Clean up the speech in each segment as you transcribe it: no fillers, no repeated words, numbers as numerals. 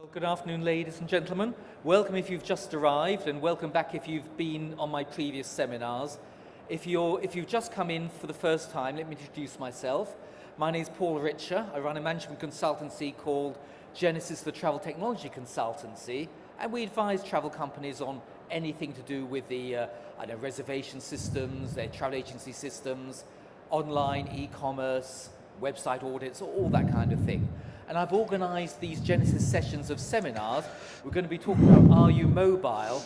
Well, good afternoon, ladies and gentlemen. Welcome if you've just arrived, and welcome back if you've been on my previous seminars. If you've just come in for the first time, let me introduce myself. My name is Paul Richer. I run a management consultancy called Genesys, the Travel Technology Consultancy, and we advise travel companies on anything to do with the reservation systems, their travel agency systems, online e-commerce, website audits, all that kind of thing. And I've organised these Genesys sessions of seminars. We're going to be talking about Are You Mobile?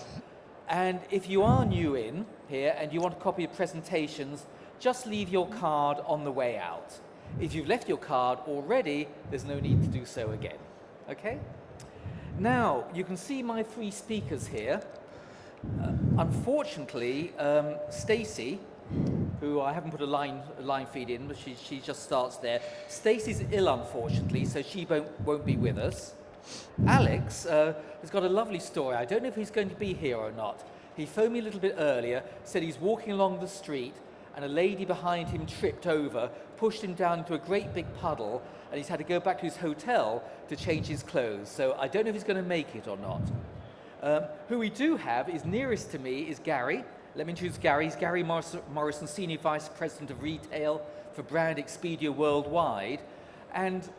And if you are new in here and you want a copy of presentations, just leave your card on the way out. If you've left your card already, there's no need to do so again. Okay? Now, you can see my three speakers here. Unfortunately, Stacey, who I haven't put a line feed in, but she just starts there. Stacey's ill, unfortunately, so she won't be with us. Alex has got a lovely story. I don't know if he's going to be here or not. He phoned me a little bit earlier, said he's walking along the street, and a lady behind him tripped over, pushed him down into a great big puddle, and he's had to go back to his hotel to change his clothes. So I don't know if he's going to make it or not. Who we do have is nearest to me is Gary. Let me introduce Gary. He's Gary Morrison, Senior Vice President of Retail for Brand Expedia Worldwide. And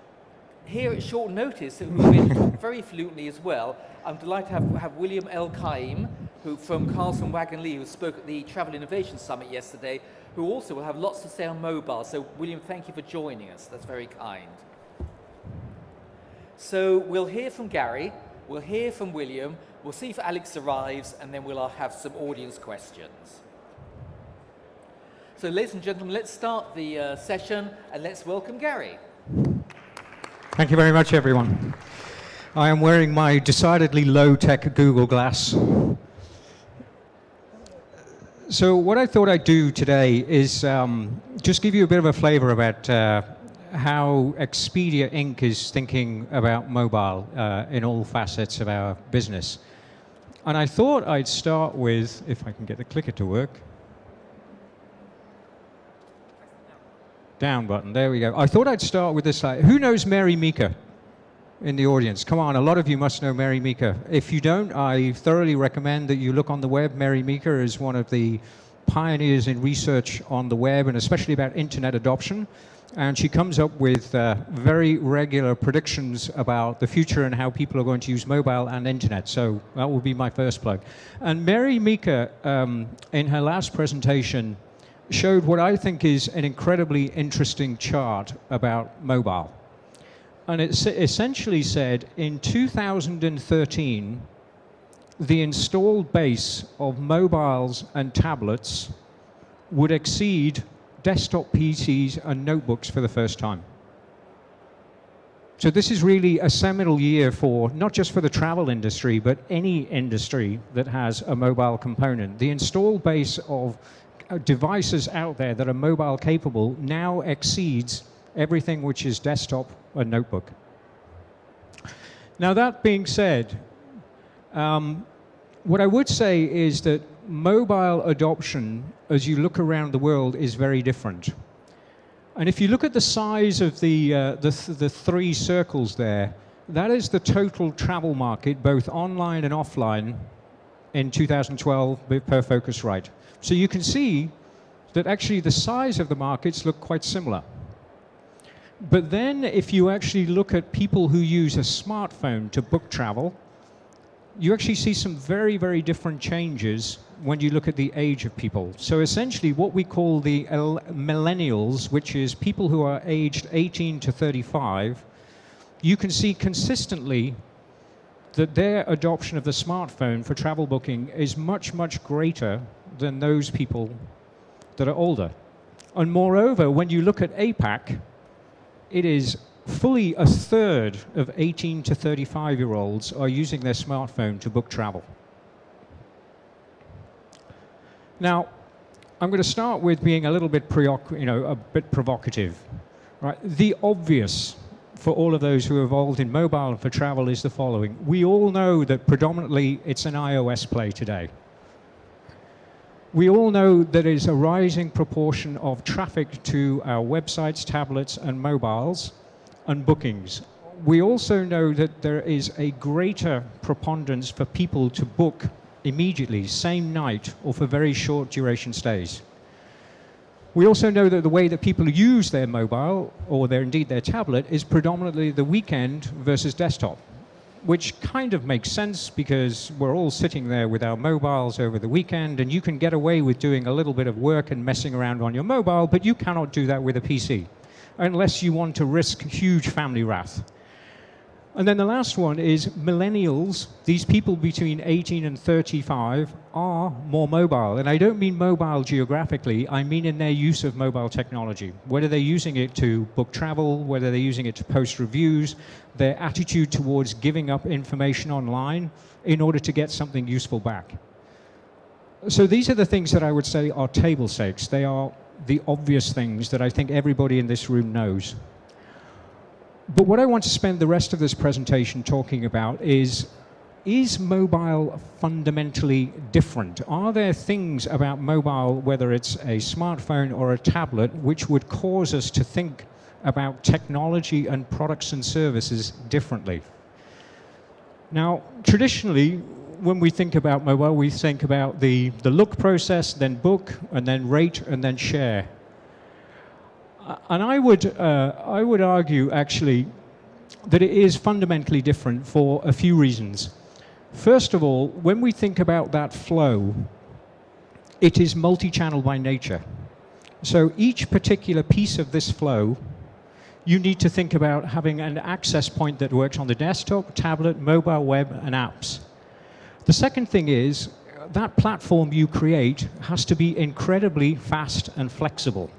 here at short notice, who will talk very fluently as well, I'm delighted to have William El Kaim, who from Carlson Wagon Lee, who spoke at the Travel Innovation Summit yesterday, who also will have lots to say on mobile. So William, thank you for joining us. That's very kind. So we'll hear from Gary, we'll hear from William, we'll see if Alex arrives, and then we'll have some audience questions. So ladies and gentlemen, let's start the session, and let's welcome Gary. Thank you very much, everyone. I am wearing my decidedly low-tech Google Glass. So what I thought I'd do today is just give you a bit of a flavor about how Expedia Inc. is thinking about mobile in all facets of our business. And I thought I'd start with, if I can get the clicker to work. Down button, there we go. I thought I'd start with this slide. Who knows Mary Meeker in the audience? Come on, a lot of you must know Mary Meeker. If you don't, I thoroughly recommend that you look on the web. Mary Meeker is one of the pioneers in research on the web, and especially about internet adoption. And she comes up with very regular predictions about the future and how people are going to use mobile and internet. So that will be my first plug. And Mary Meeker, in her last presentation, showed what I think is an incredibly interesting chart about mobile. And it essentially said in 2013, the installed base of mobiles and tablets would exceed desktop PCs and notebooks for the first time. So this is really a seminal year for, not just for the travel industry, but any industry that has a mobile component. The installed base of devices out there that are mobile capable now exceeds everything which is desktop and notebook. Now that being said, what I would say is that mobile adoption, as you look around the world, is very different. And if you look at the size of the three circles there, that is the total travel market, both online and offline, in 2012 per Focusrite. So you can see that actually the size of the markets look quite similar. But then if you actually look at people who use a smartphone to book travel, you actually see some very, very different changes when you look at the age of people. So essentially what we call the millennials, which is people who are aged 18 to 35, you can see consistently that their adoption of the smartphone for travel booking is much, much greater than those people that are older. And moreover, when you look at APAC, it is fully a third of 18 to 35-year-olds are using their smartphone to book travel. Now, I'm going to start with being a little bit a bit provocative. Right? The obvious for all of those who are involved in mobile and for travel is the following. We all know that predominantly it's an iOS play today. We all know that there is a rising proportion of traffic to our websites, tablets, and mobiles, and bookings. we also know that there is a greater preponderance for people to book immediately, same night, or for very short duration stays. We also know that the way that people use their mobile, or indeed their tablet, is predominantly the weekend versus desktop, which kind of makes sense because we're all sitting there with our mobiles over the weekend, and you can get away with doing a little bit of work and messing around on your mobile, but you cannot do that with a PC, unless you want to risk huge family wrath. And then the last one is millennials, these people between 18 and 35, are more mobile. And I don't mean mobile geographically, I mean in their use of mobile technology. Whether they're using it to book travel, whether they're using it to post reviews, their attitude towards giving up information online in order to get something useful back. So these are the things that I would say are table stakes. They are the obvious things that I think everybody in this room knows. But what I want to spend the rest of this presentation talking about is mobile fundamentally different? Are there things about mobile, whether it's a smartphone or a tablet, which would cause us to think about technology and products and services differently? Now, traditionally, when we think about mobile, we think about the look process, then book, and then rate, and then share. And I would argue, actually, that it is fundamentally different for a few reasons. First of all, when we think about that flow, it is multi-channel by nature. So each particular piece of this flow, you need to think about having an access point that works on the desktop, tablet, mobile web, and apps. The second thing is, that platform you create has to be incredibly fast and flexible.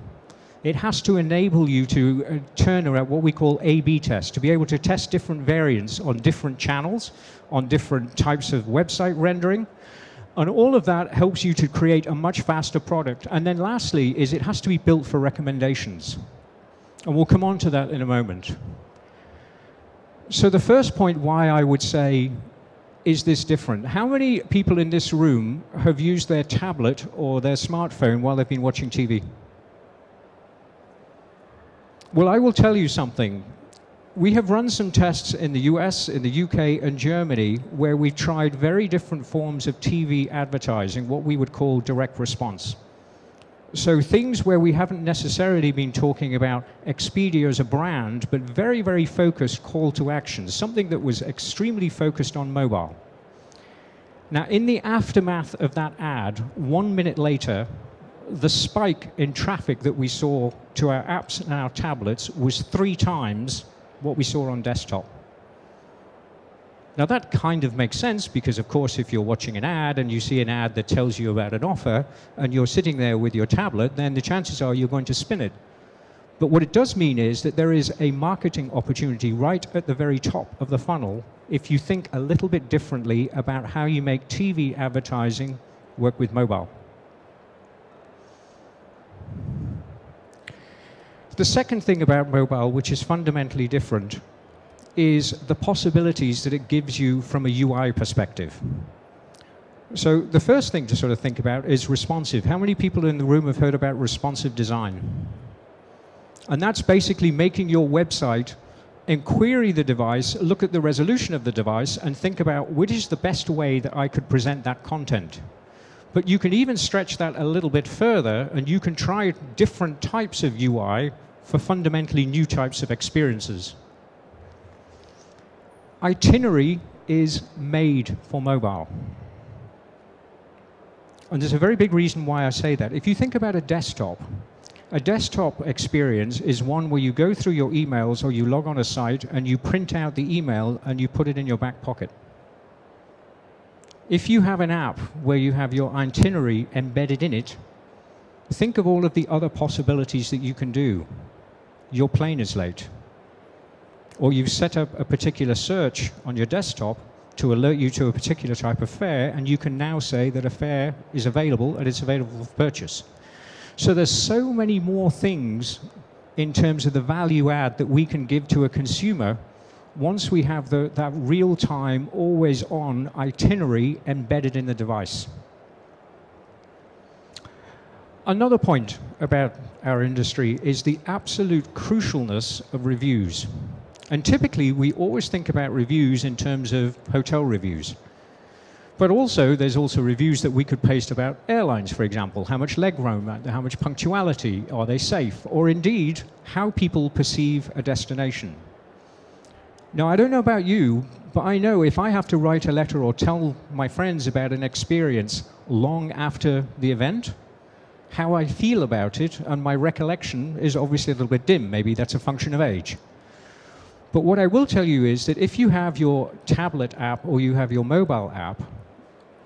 It has to enable you to turn around what we call A/B tests, to be able to test different variants on different channels, on different types of website rendering. And all of that helps you to create a much faster product. And then lastly is it has to be built for recommendations. And we'll come on to that in a moment. So the first point why I would say, is this different? How many people in this room have used their tablet or their smartphone while they've been watching TV? Well, I will tell you something. We have run some tests in the US, in the UK, and Germany where we tried very different forms of TV advertising, what we would call direct response. So things where we haven't necessarily been talking about Expedia as a brand, but very, very focused call to action, something that was extremely focused on mobile. Now, in the aftermath of that ad, 1 minute later, the spike in traffic that we saw to our apps and our tablets was 3 times what we saw on desktop. Now that kind of makes sense because, of course, if you're watching an ad and you see an ad that tells you about an offer and you're sitting there with your tablet, then the chances are you're going to spin it. But what it does mean is that there is a marketing opportunity right at the very top of the funnel if you think a little bit differently about how you make TV advertising work with mobile. The second thing about mobile, which is fundamentally different, is the possibilities that it gives you from a UI perspective. So the first thing to sort of think about is responsive. How many people in the room have heard about responsive design? And that's basically making your website query the device, look at the resolution of the device, and think about which is the best way that I could present that content. But you can even stretch that a little bit further, and you can try different types of UI for fundamentally new types of experiences. Itinerary is made for mobile. And there's a very big reason why I say that. If you think about a desktop experience is one where you go through your emails or you log on a site and you print out the email and you put it in your back pocket. If you have an app where you have your itinerary embedded in it, think of all of the other possibilities that you can do. Your plane is late. Or you've set up a particular search on your desktop to alert you to a particular type of fare, and you can now say that a fare is available and it's available for purchase. So there's so many more things in terms of the value add that we can give to a consumer once we have that real-time, always-on itinerary embedded in the device. Another point about our industry is the absolute crucialness of reviews. And typically, we always think about reviews in terms of hotel reviews. But also, there's also reviews that we could paste about airlines, for example. How much legroom, how much punctuality, are they safe? Or indeed, how people perceive a destination. Now, I don't know about you, but I know if I have to write a letter or tell my friends about an experience long after the event, how I feel about it and my recollection is obviously a little bit dim. Maybe that's a function of age. But what I will tell you is that if you have your tablet app or you have your mobile app,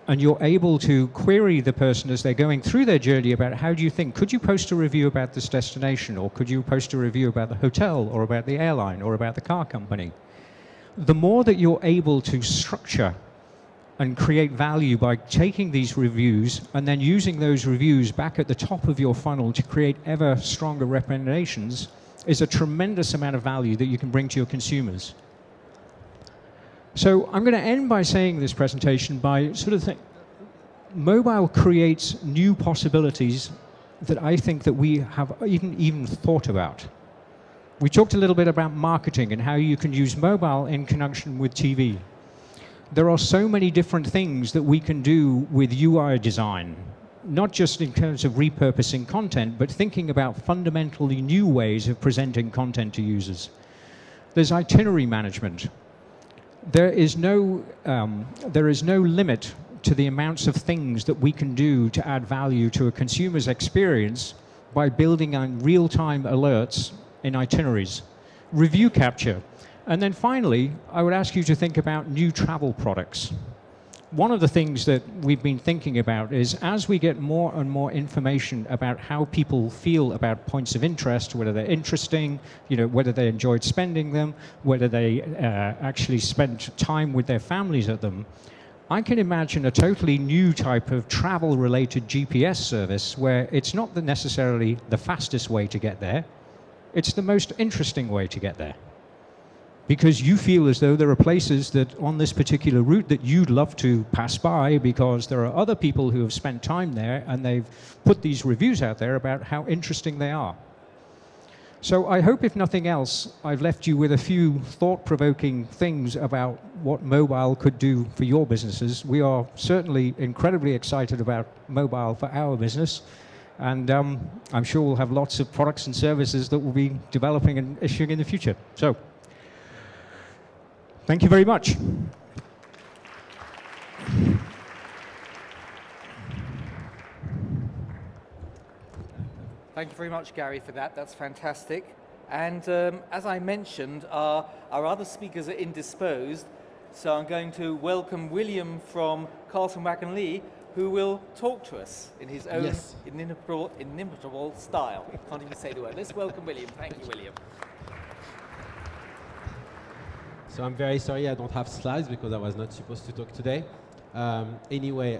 and you're able to query the person as they're going through their journey about how do you think, could you post a review about this destination, or could you post a review about the hotel, or about the airline, or about the car company? The more that you're able to structure and create value by taking these reviews and then using those reviews back at the top of your funnel to create ever stronger recommendations is a tremendous amount of value that you can bring to your consumers. So I'm going to end by saying this presentation by sort of mobile creates new possibilities that I think that we have even thought about. We talked a little bit about marketing and how you can use mobile in conjunction with TV. There are so many different things that we can do with UI design, not just in terms of repurposing content, but thinking about fundamentally new ways of presenting content to users. There's itinerary management. There is no limit to the amounts of things that we can do to add value to a consumer's experience by building on real-time alerts in itineraries, review capture. And then finally, I would ask you to think about new travel products. One of the things that we've been thinking about is as we get more and more information about how people feel about points of interest, whether they're interesting, whether they enjoyed spending them, whether they actually spent time with their families at them, I can imagine a totally new type of travel-related GPS service where it's not necessarily the fastest way to get there, it's the most interesting way to get there. Because you feel as though there are places that on this particular route that you'd love to pass by because there are other people who have spent time there and they've put these reviews out there about how interesting they are. So I hope, if nothing else, I've left you with a few thought-provoking things about what mobile could do for your businesses. We are certainly incredibly excited about mobile for our business, and I'm sure we'll have lots of products and services that we'll be developing and issuing in the future. So, thank you very much. Thank you very much, Gary, for that. That's fantastic. And as I mentioned, our other speakers are indisposed, so I'm going to welcome William from Carlton Wagon Lee, who will talk to us in his own inimitable style. Can't even say the word. Let's welcome William. Thank you, William. So I'm very sorry I don't have slides because I was not supposed to talk today. Anyway,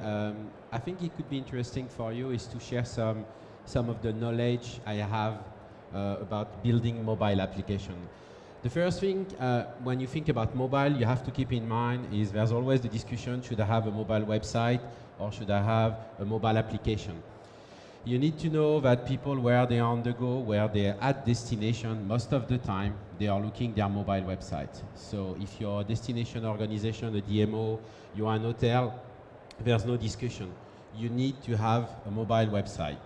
I think it could be interesting for you is to share some of the knowledge I have about building mobile application. The first thing, when you think about mobile, you have to keep in mind is there's always the discussion, should I have a mobile website or should I have a mobile application? You need to know that people, where they are on the go, where they're at destination, most of the time, they are looking their mobile website. So if you're a destination organization, a DMO, you're an hotel, there's no discussion. You need to have a mobile website.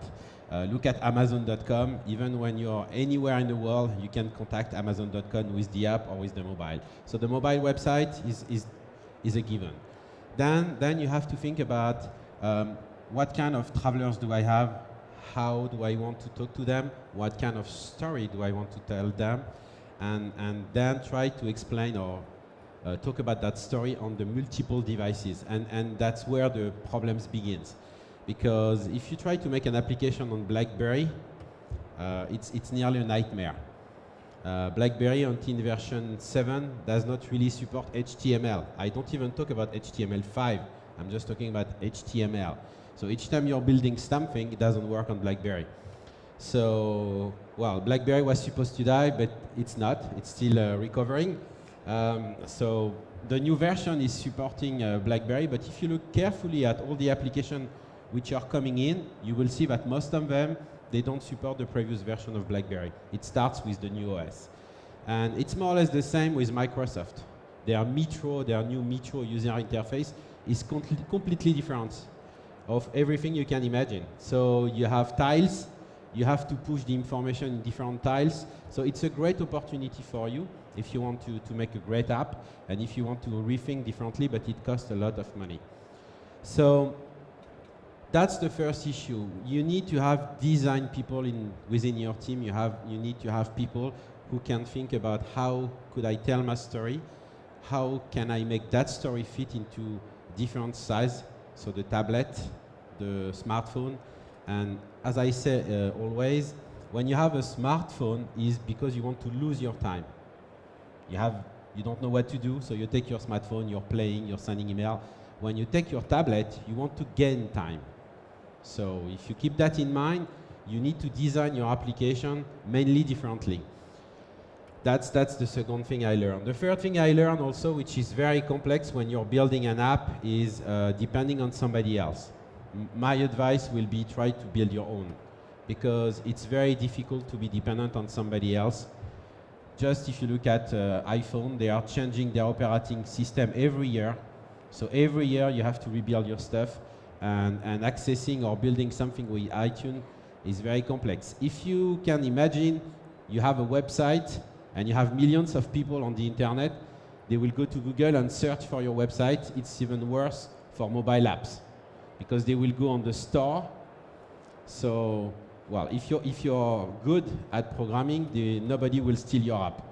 Look at Amazon.com. Even when you're anywhere in the world, you can contact Amazon.com with the app or with the mobile. So the mobile website is a given. Then you have to think about what kind of travelers do I have? How do I want to talk to them? What kind of story do I want to tell them? And then try to explain or talk about that story on the multiple devices. And that's where the problems begins. Because if you try to make an application on BlackBerry, it's nearly a nightmare. BlackBerry until version 7 does not really support HTML. I don't even talk about HTML5. I'm just talking about HTML. So each time you're building something, it doesn't work on BlackBerry. So, well, BlackBerry was supposed to die, but it's not. It's still recovering. So the new version is supporting BlackBerry, but if you look carefully at all the applications which are coming in, you will see that most of them, they don't support the previous version of BlackBerry. It starts with the new OS. And it's more or less the same with Microsoft. Their new Metro user interface is completely different of everything you can imagine. So you have tiles, you have to push the information in different tiles. So it's a great opportunity for you if you want to make a great app and if you want to rethink differently, but it costs a lot of money. So that's the first issue. You need to have design people within your team. You need to have people who can think about how could I tell my story, how can I make that story fit into different size, so the tablet, the smartphone, and as I say always, when you have a smartphone is because you want to lose your time. You don't know what to do, so you take your smartphone, you're playing, you're sending email. When you take your tablet, you want to gain time. So if you keep that in mind, you need to design your application mainly differently. That's the second thing I learned. The third thing I learned also, which is very complex when you're building an app, is depending on somebody else. My advice will be try to build your own, because it's very difficult to be dependent on somebody else. Just if you look at iPhone, they are changing their operating system every year. So every year you have to rebuild your stuff, and accessing or building something with iTunes is very complex. If you can imagine, you have a website and you have millions of people on the internet, they will go to Google and search for your website. It's even worse for mobile apps, because they will go on the store. So, well, if you're good at programming, nobody will steal your app,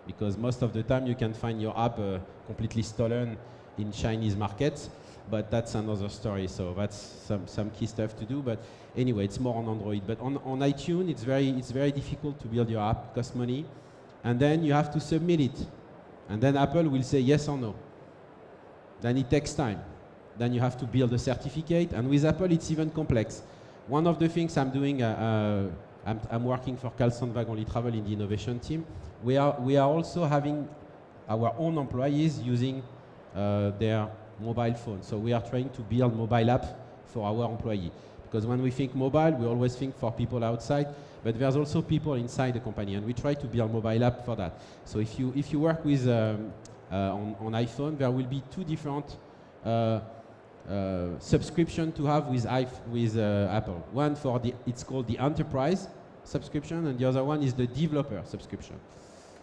because most of the time you can find your app completely stolen in Chinese markets, but that's another story. So that's some key stuff to do. But anyway, it's more on Android. But on iTunes, it's very difficult to build your app. It costs money, and then you have to submit it, and then Apple will say yes or no. Then it takes time. Then you have to build a certificate, and with Apple it's even complex. One of the things I'm doing, I'm working for Carlson Wagonly Travel in the innovation team. We are also having our own employees using their mobile phone. So we are trying to build mobile app for our employee. Because when we think mobile, we always think for people outside, but there's also people inside the company, and we try to build mobile app for that. So if you work with on iPhone, there will be two different subscription to have with Apple. One it's called the enterprise subscription, and the other one is the developer subscription.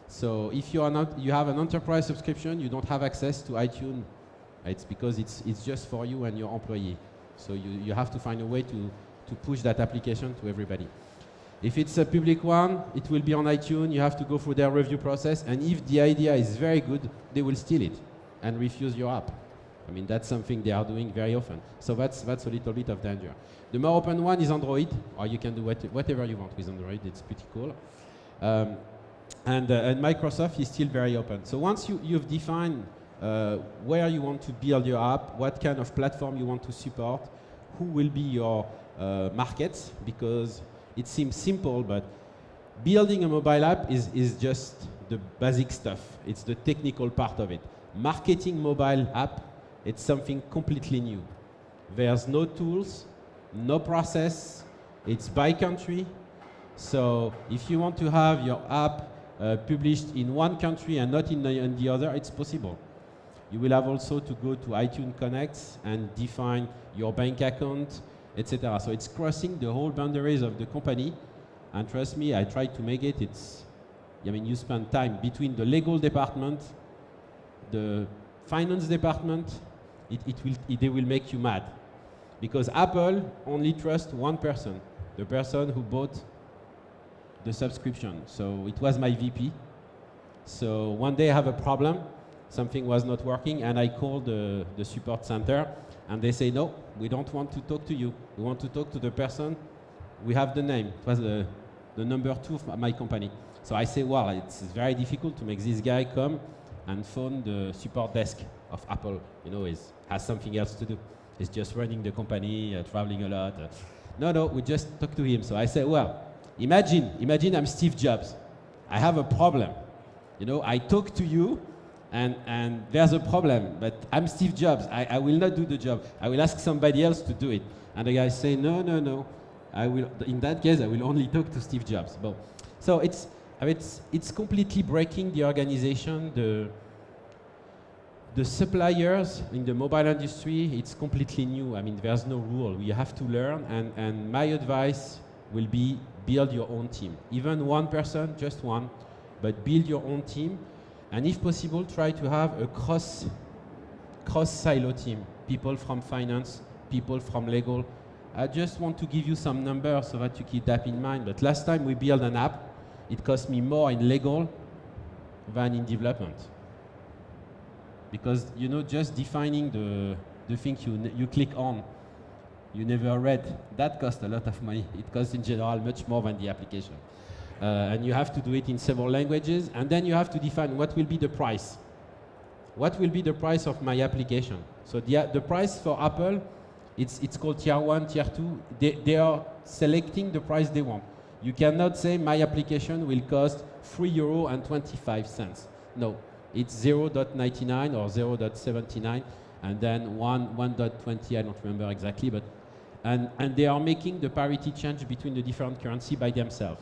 So if you have an enterprise subscription, you don't have access to iTunes. It's because it's just for you and your employee. So you have to find a way to push that application to everybody. If it's a public one, it will be on iTunes. You have to go through their review process, and if the idea is very good, they will steal it and refuse your app. I mean, that's something they are doing very often. So that's a little bit of danger. The more open one is Android, or you can do whatever you want with Android. It's pretty cool. And Microsoft is still very open. So once you've defined where you want to build your app, what kind of platform you want to support, who will be your markets, because it seems simple, but building a mobile app is just the basic stuff. It's the technical part of it. Marketing mobile app, it's something completely new. There's no tools, no process, it's by country. So if you want to have your app published in one country and not in the other, it's possible. You will have also to go to iTunes Connect and define your bank account, etc. So it's crossing the whole boundaries of the company. And trust me, I tried to make it. You spend time between the legal department, the finance department. They will make you mad, because Apple only trusts one person, the person who bought the subscription. So it was my VP. So one day I have a problem, something was not working, and I called the support center, and they say, no, we don't want to talk to you. We want to talk to the person. We have the name. It was the number 2 of my company. So I say, well, it's very difficult to make this guy come and phone the support desk of Apple. Has something else to do. He's just running the company, traveling a lot. No, we just talk to him. So I say, well, imagine I'm Steve Jobs. I have a problem. I talk to you, and there's a problem, but I'm Steve Jobs. I will not do the job. I will ask somebody else to do it. And the guy say, no. In that case, I will only talk to Steve Jobs. So I mean, it's completely breaking the organization. The suppliers in the mobile industry, it's completely new. I mean, there's no rule. You have to learn, and my advice will be build your own team. Even one person, just one, but build your own team. And if possible, try to have a cross-silo team. People from finance, people from legal. I just want to give you some numbers so that you keep that in mind. But last time we built an app, it cost me more in legal than in development. Because, you know, just defining the thing you click on, you never read, that costs a lot of money. It costs in general much more than the application. And you have to do it in several languages, and then you have to define what will be the price. What will be the price of my application? So the price for Apple, it's called tier 1, tier 2. They are selecting the price they want. You cannot say my application will cost €3.25. No, it's 0.99 or 0.79, and then 1.20, I don't remember exactly, but and they are making the parity change between the different currency by themselves.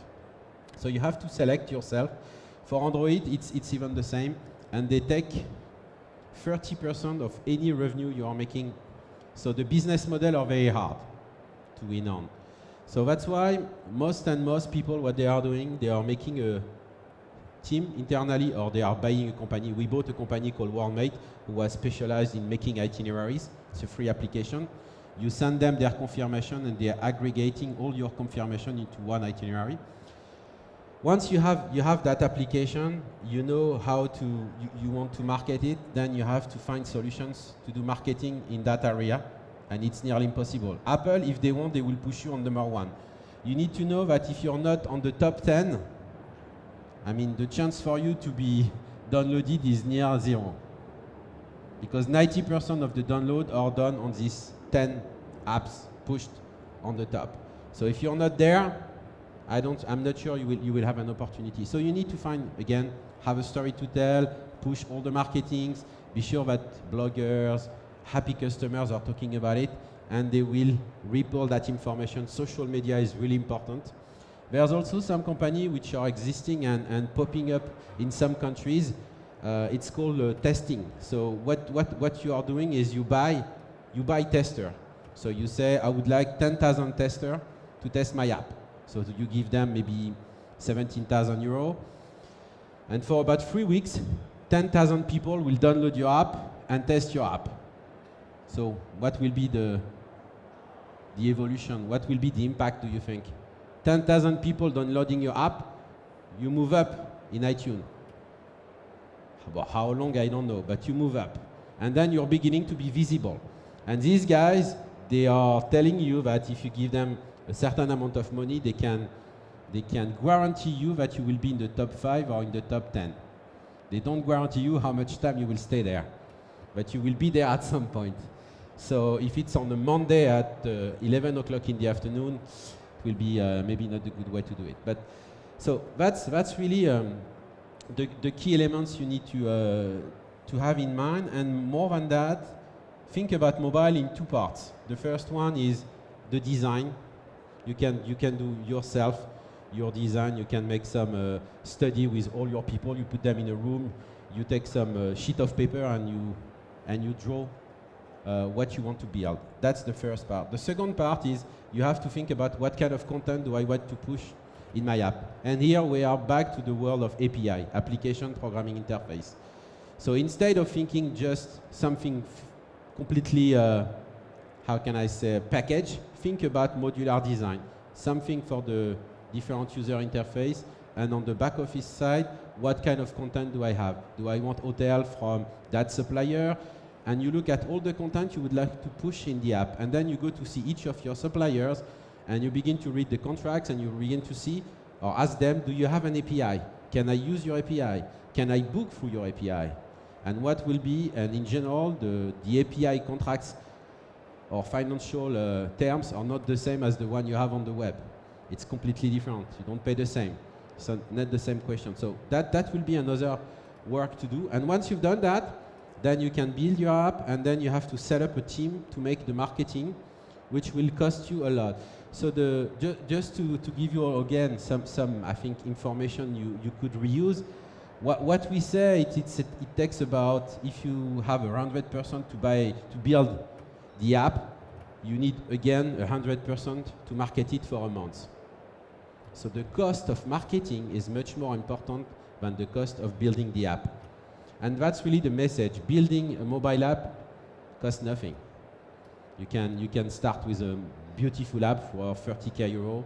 So you have to select yourself. For Android, it's even the same, and they take 30% of any revenue you are making. So the business model are very hard to win on. So that's why most people, what they are doing, they are making a team internally, or they are buying a company. We bought a company called WorldMate, who was specialized in making itineraries. It's a free application. You send them their confirmation, and they are aggregating all your confirmation into one itinerary. Once you have that application, you know how you want to market it, then you have to find solutions to do marketing in that area, and it's nearly impossible. Apple, if they want, they will push you on number 1. You need to know that if you're not on the top 10, I mean, the chance for you to be downloaded is near 0. Because 90% of the download are done on these 10 apps pushed on the top. So if you're not there, I'm not sure you will have an opportunity. So you need to find, again, have a story to tell, push all the marketings, be sure that bloggers, happy customers are talking about it, and they will report that information. Social media is really important. There's also some companies which are existing and popping up in some countries. It's called testing. So what you are doing is you buy tester. So you say, I would like 10,000 testers to test my app. So you give them maybe 17,000 euros. And for about 3 weeks, 10,000 people will download your app and test your app. So what will be the evolution? What will be the impact, do you think? 10,000 people downloading your app, you move up in iTunes. About how long, I don't know, but you move up. And then you're beginning to be visible. And these guys, they are telling you that if you give them a certain amount of money, they can guarantee you that you will be in the top 5 or in the top 10. They don't guarantee you how much time you will stay there, but you will be there at some point. So if it's on a Monday at 11 o'clock in the afternoon, it will be maybe not a good way to do it. But so that's really the key elements you need to have in mind. And more than that, think about mobile in 2 parts. The first one is the design. You can do yourself your design. You can make some study with all your people. You put them in a room. You take some sheet of paper and you draw what you want to build. That's the first part. The second part is you have to think about what kind of content do I want to push in my app. And here we are back to the world of API, application programming interface. So instead of thinking just something completely, how can I say, package, think about modular design, something for the different user interface, and on the back office side, what kind of content do I have? Do I want hotel from that supplier? And you look at all the content you would like to push in the app, and then you go to see each of your suppliers, and you begin to read the contracts, and you begin to see or ask them, do you have an API? Can I use your API? Can I book through your API? And what will be, and in general, the API contracts or financial terms are not the same as the one you have on the web. It's completely different. You don't pay the same. So not the same question. So that will be another work to do. And once you've done that, then you can build your app, and then you have to set up a team to make the marketing which will cost you a lot. So just to give you again some I think information you could reuse. What we say it takes about, if you have 100 person to build the app, you need again 100 person to market it for a month. So the cost of marketing is much more important than the cost of building the app. And that's really the message. Building a mobile app costs nothing. You can start with a beautiful app for 30k euro.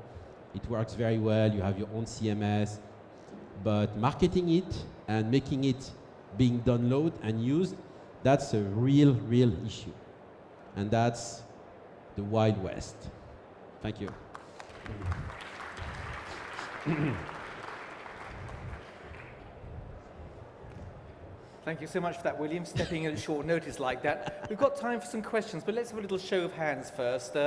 It works very well. You have your own CMS. But marketing it and making it being downloaded and used, that's a real issue. And that's the Wild West. Thank you. Thank you so much for that, William, stepping in at short notice like that. We've got time for some questions, but let's have a little show of hands first.